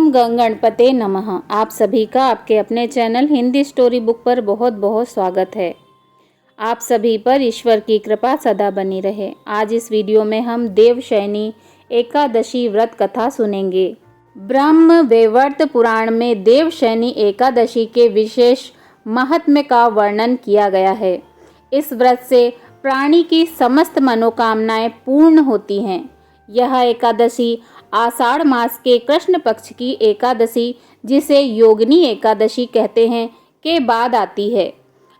ओम गणपते नमः। आप सभी का आपके अपने चैनल हिंदी स्टोरी बुक पर बहुत बहुत स्वागत है। आप सभी पर ईश्वर की कृपा सदा बनी रहे। आज इस वीडियो में हम देवशयनी एकादशी व्रत कथा सुनेंगे। ब्रह्म वैवर्त पुराण में देवशयनी एकादशी के विशेष महात्म्य का वर्णन किया गया है। इस व्रत से प्राणी की समस्त मनोकामनाएं पूर्ण होती हैं। यह एकादशी आषाढ़ मास के कृष्ण पक्ष की एकादशी, जिसे योगिनी एकादशी कहते हैं, के बाद आती है।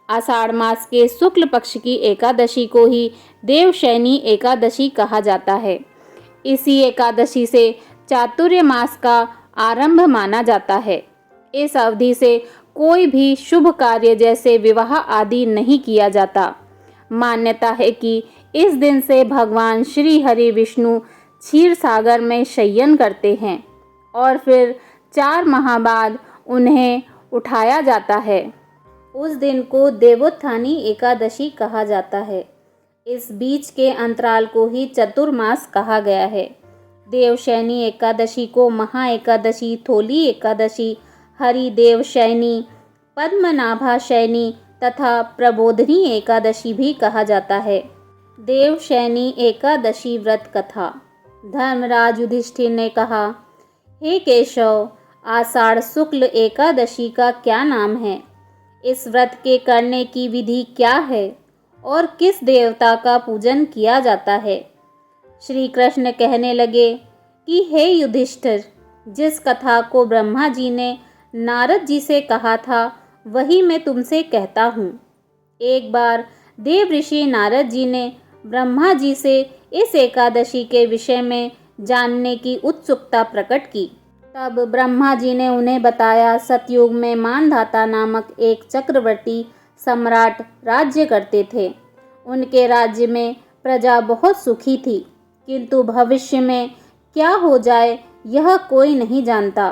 आषाढ़ मास के शुक्ल पक्ष की एकादशी को ही देवशयनी एकादशी कहा जाता है। इसी एकादशी से चातुर्य मास का आरंभ माना जाता है। इस अवधि से कोई भी शुभ कार्य जैसे विवाह आदि नहीं किया जाता। मान्यता है कि इस दिन से भगवान श्री हरि विष्णु क्षीर सागर में शयन करते हैं और फिर 4 माह बाद उन्हें उठाया जाता है। उस दिन को देवोत्थानी एकादशी कहा जाता है। इस बीच के अंतराल को ही चतुर्मास कहा गया है। देवशयनी एकादशी को महा एकादशी, थोली एकादशी, हरिदेव शयनी, पद्मनाभा शयनी तथा प्रबोधनी एकादशी भी कहा जाता है। देवशयनी एकादशी व्रत कथा। धर्मराज युधिष्ठिर ने कहा, हे केशव, आषाढ़ शुक्ल एकादशी का क्या नाम है? इस व्रत के करने की विधि क्या है और किस देवता का पूजन किया जाता है? श्री कृष्ण कहने लगे कि हे युधिष्ठिर, जिस कथा को ब्रह्मा जी ने नारद जी से कहा था वही मैं तुमसे कहता हूँ। एक बार देव ऋषि नारद जी ने ब्रह्मा जी से इस एकादशी के विषय में जानने की उत्सुकता प्रकट की। तब ब्रह्मा जी ने उन्हें बताया, सतयुग में मानधाता नामक एक चक्रवर्ती सम्राट राज्य करते थे। उनके राज्य में प्रजा बहुत सुखी थी, किंतु भविष्य में क्या हो जाए यह कोई नहीं जानता।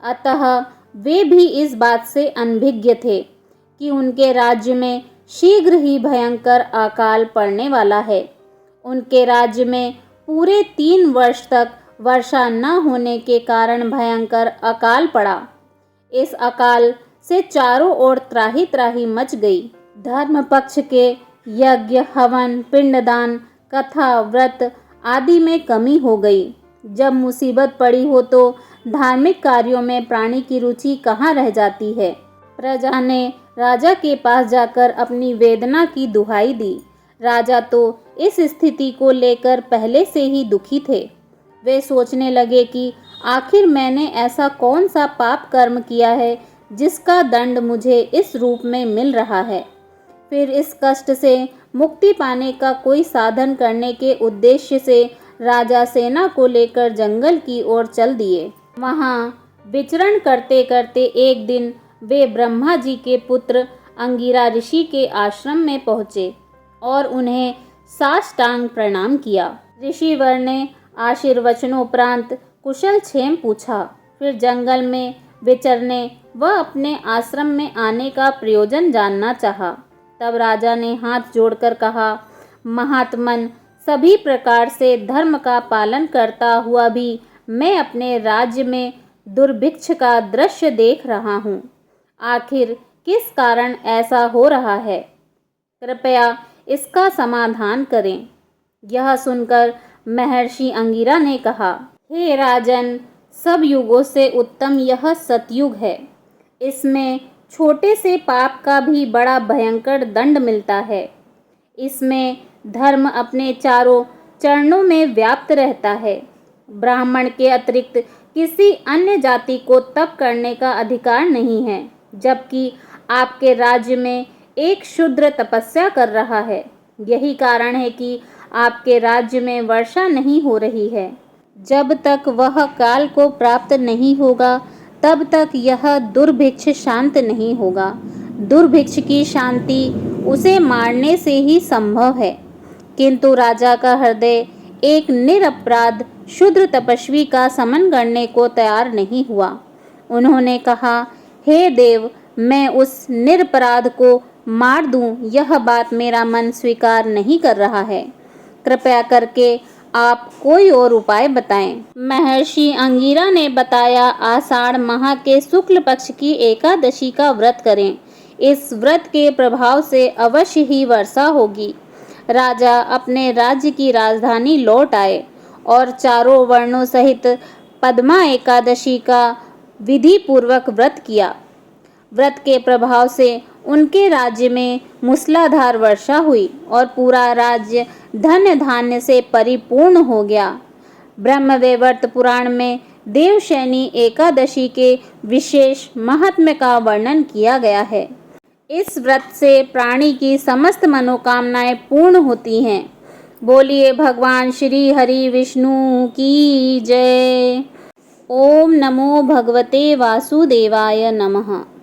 अतः वे भी इस बात से अनभिज्ञ थे कि उनके राज्य में शीघ्र ही भयंकर अकाल पड़ने वाला है। उनके राज्य में पूरे 3 वर्ष तक वर्षा न होने के कारण भयंकर अकाल पड़ा। इस अकाल से चारों ओर त्राही त्राही मच गई। धर्म पक्ष के यज्ञ, हवन, पिंडदान, कथा, व्रत आदि में कमी हो गई। जब मुसीबत पड़ी हो तो धार्मिक कार्यों में प्राणी की रुचि कहाँ रह जाती है। प्रजा ने राजा के पास जाकर अपनी वेदना की दुहाई दी। राजा तो इस स्थिति को लेकर पहले से ही दुखी थे। वे सोचने लगे कि आखिर मैंने ऐसा कौन सा पाप कर्म किया है जिसका दंड मुझे इस रूप में मिल रहा है। फिर इस कष्ट से मुक्ति पाने का कोई साधन करने के उद्देश्य से राजा सेना को लेकर जंगल की ओर चल दिए। वहाँ विचरण करते करते एक दिन वे ब्रह्मा जी के पुत्र अंगिरा ऋषि के आश्रम में पहुँचे और उन्हें साष्टांग प्रणाम किया। ऋषिवर ने आशीर्वचनोपरांत कुशल क्षेम पूछा। फिर जंगल में विचरने व अपने आश्रम में आने का प्रयोजन जानना चाहा। तब राजा ने हाथ जोड़कर कहा, महात्मन, सभी प्रकार से धर्म का पालन करता हुआ भी मैं अपने राज्य में दुर्भिक्ष का दृश्य देख रहा हूँ। आखिर किस कारण ऐसा हो रहा है? कृपया इसका समाधान करें। यह सुनकर महर्षि अंगिरा ने कहा, हे राजन, सब युगों से उत्तम यह सतयुग है। इसमें छोटे से पाप का भी बड़ा भयंकर दंड मिलता है। इसमें धर्म अपने चारों चरणों में व्याप्त रहता है। ब्राह्मण के अतिरिक्त किसी अन्य जाति को तप करने का अधिकार नहीं है, जबकि आपके राज्य में एक शूद्र तपस्या कर रहा है। यही कारण है कि आपके राज्य में वर्षा नहीं हो रही है। जब तक वह काल को प्राप्त नहीं होगा तब तक यह दुर्भिक्ष शांत नहीं होगा। दुर्भिक्ष की शांति उसे मारने से ही संभव है। किंतु राजा का हृदय एक निरपराध शूद्र तपस्वी का समन करने को तैयार नहीं हुआ। उन्होंने कहा, हे देव, मैं उस निरपराध को मार दूं, यह बात मेरा मन स्वीकार नहीं कर रहा है। कृपया करके आप कोई और उपाय बताएं। महर्षि अंगिरा ने बताया, आषाढ़ माह के शुक्ल पक्ष की एकादशी का व्रत करें। इस व्रत के प्रभाव से अवश्य ही वर्षा होगी। राजा अपने राज्य की राजधानी लौट आए और चारों वर्णों सहित पद्मा एकादशी का विधि पूर्वक व्रत किया। व्रत के प्रभाव से उनके राज्य में मूसलाधार वर्षा हुई और पूरा राज्य धन धान्य से परिपूर्ण हो गया। ब्रह्मवैवर्त पुराण में देवशयनी एकादशी के विशेष महात्म्य का वर्णन किया गया है। इस व्रत से प्राणी की समस्त मनोकामनाएं पूर्ण होती हैं। बोलिए भगवान श्री हरि विष्णु की जय। ओम नमो भगवते वासुदेवाय नमः।